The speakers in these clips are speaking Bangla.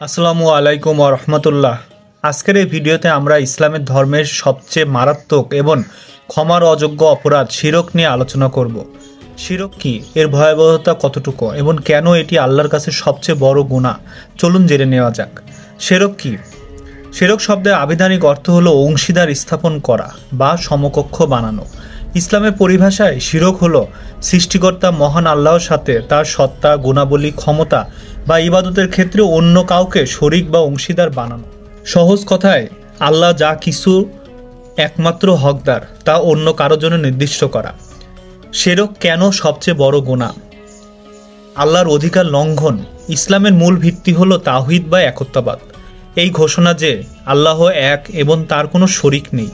আসসালামু আলাইকুম ওয়া রাহমাতুল্লাহ। আজকের এই ভিডিওতে আমরা ইসলামের ধর্মের সবচেয়ে মারাত্মক এবং ক্ষমার অযোগ্য অপরাধ শিরক নিয়ে আলোচনা করব। শিরক কি, এর ভয়াবহতা কতটুকু এবং কেন এটি আল্লাহর কাছে সবচেয়ে বড় গুনাহ, চলুন জেনে নেওয়া যাক। শিরক কি? শিরক শব্দের আবিধানিক অর্থ হলো অংশীদার স্থাপন করা বা সমকক্ষ বানানো। ইসলামের পরিভাষায় শিরক হলো সৃষ্টিকর্তা মহান আল্লাহর সাথে তার সত্তা, গুণাবলী, ক্ষমতা বা ইবাদতের ক্ষেত্রে অন্য কাউকে শরিক বা অংশীদার বানানো। সহজ কথায়, আল্লাহ যা কিছু একমাত্র হকদার তা অন্য কারোর জন্য নির্দিষ্ট করা। শিরক কেন সবচেয়ে বড় গুনাহ? আল্লাহর অধিকার লঙ্ঘন। ইসলামের মূল ভিত্তি হলো তাওহীদ বা একত্ববাদ। এই ঘোষণা যে আল্লাহ এক এবং তার কোনো শরিক নেই।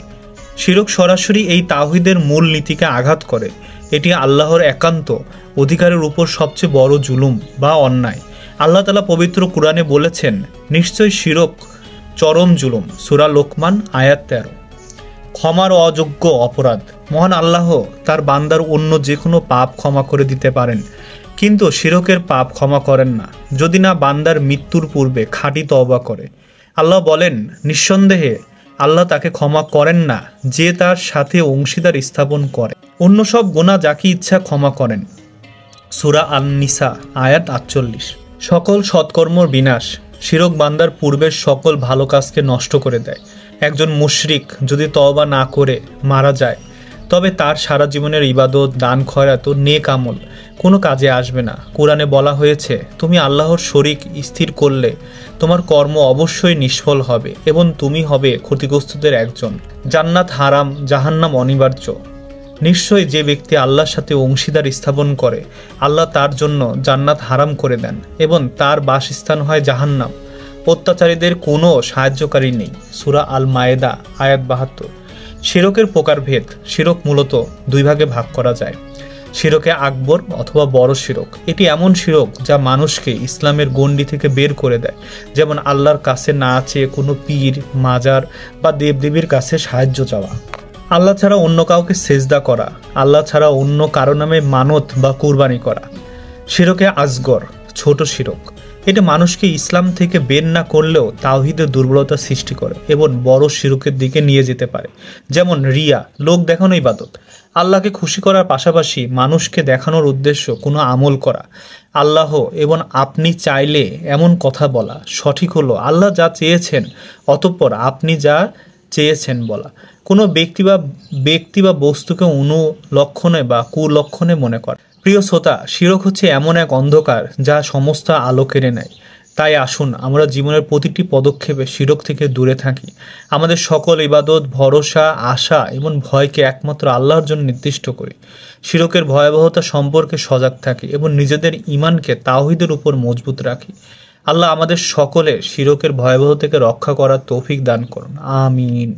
শিরক সরাসরি এই তাওহীদের মূল নীতিকে আঘাত করে। এটি আল্লাহর একান্ত অধিকারের উপর সবচেয়ে বড় জুলুম বা অন্যায়। আল্লাহ তাআলা পবিত্র কুরআনে বলেছেন, নিশ্চয় শিরক চরম জুলুম। সূরা লোকমান আয়াত 13। ক্ষমার অযোগ্য অপরাধ। মহান আল্লাহ তার বান্দার অন্য যে কোনো পাপ ক্ষমা করে দিতে পারেন, কিন্তু শিরকের পাপ ক্ষমা করেন না যদি না বান্দার মৃত্যুর পূর্বে খাঁটি তওবা করে। আল্লাহ বলেন, নিঃসন্দেহে আল্লাহ তাকে ক্ষমা করেন না যে তার সাথে অংশীদার স্থাপন করে। অন্য সব গুনাহ যাকে ইচ্ছা ক্ষমা করেন। সূরা আন-নিসা আয়াত 48। সকল সৎকর্মর বিনাশ। শিরক বান্দার পূর্বের সকল ভালো কাজকে নষ্ট করে দেয়। একজন মুশরিক যদি তওবা না করে মারা যায়, তবে তার সারা জীবনের ইবাদত, দান, খয়রাত ও নেক আমল কোনো কাজে আসবে না। কোরআনে বলা হয়েছে, তুমি আল্লাহর শরিক স্থির করলে তোমার কর্ম অবশ্যই নিষ্ফল হবে এবং তুমি হবে ক্ষতিগ্রস্তদের একজন। জান্নাত হারাম, জাহান্নাম অনিবার্য। নিশ্চয়ই যে ব্যক্তি আল্লাহর সাথে অংশীদার স্থাপন করে, আল্লাহ তার জন্য জান্নাত হারাম করে দেন এবং তার বাসস্থান হয় জাহান্নাম। অত্যাচারীদের কোনো সাহায্যকারী নেই। সূরা আল মায়েদা আয়াত 72। শিরকের প্রকারভেদ। শিরক মূলত দুই ভাগে ভাগ করা যায়। শিরকে আকবর অথবা বড় শিরক। এটি এমন শিরক যা মানুষকে ইসলামের গণ্ডি থেকে বের করে দেয়, যেমন আল্লাহর কাছে না চেয়ে কোনো পীর, মাজার বা দেবদেবীর কাছে সাহায্য চাওয়া। আল্লাহ ছাড়া অন্য কাউকে সেজদা করা। আল্লাহ ছাড়া অন্য কারো নামে মানত বা কুরবানি করা। শিরকে আসগর, ছোট শিরক। এটা মানুষকে ইসলাম থেকে বের না করলেও তাওহীদের দুর্বলতা সৃষ্টি করে এবং বড় শিরকের দিকে নিয়ে যেতে পারে, যেমন রিয়া, লোক দেখানো ইবাদত। আল্লাহকে খুশি করার পাশাপাশি মানুষকে দেখানোর উদ্দেশ্য কোনো আমল করা। আল্লাহ এবং আপনি চাইলে এমন কথা বলা। সঠিক হলো আল্লাহ যা চেয়েছেন অতঃপর আপনি যা চেয়েছেন বলা। কোনো ব্যক্তি বা বস্তুকে অনুলক্ষণে বা কুলক্ষণে মনে করা। প্রিয় শ্রোতা, শিরক হচ্ছে এমন এক অন্ধকার যা সমস্ত আলো কেড়ে নেয়। তাই আসুন আমরা জীবনের প্রতিটি পদক্ষেপে শিরক থেকে দূরে থাকি। আমাদের সকল ইবাদত, ভরসা, আশা এবং ভয়কে একমাত্র আল্লাহর জন্য নির্দিষ্ট করি। শিরকের ভয়াবহতা সম্পর্কে সজাগ থাকি এবং নিজেদের ঈমানকে তাওহীদের উপর মজবুত রাখি। আল্লাহ আমাদের সকলে শিরকের ভয়াবহ থেকে রক্ষা করার তৌফিক দান করুন। আমিন।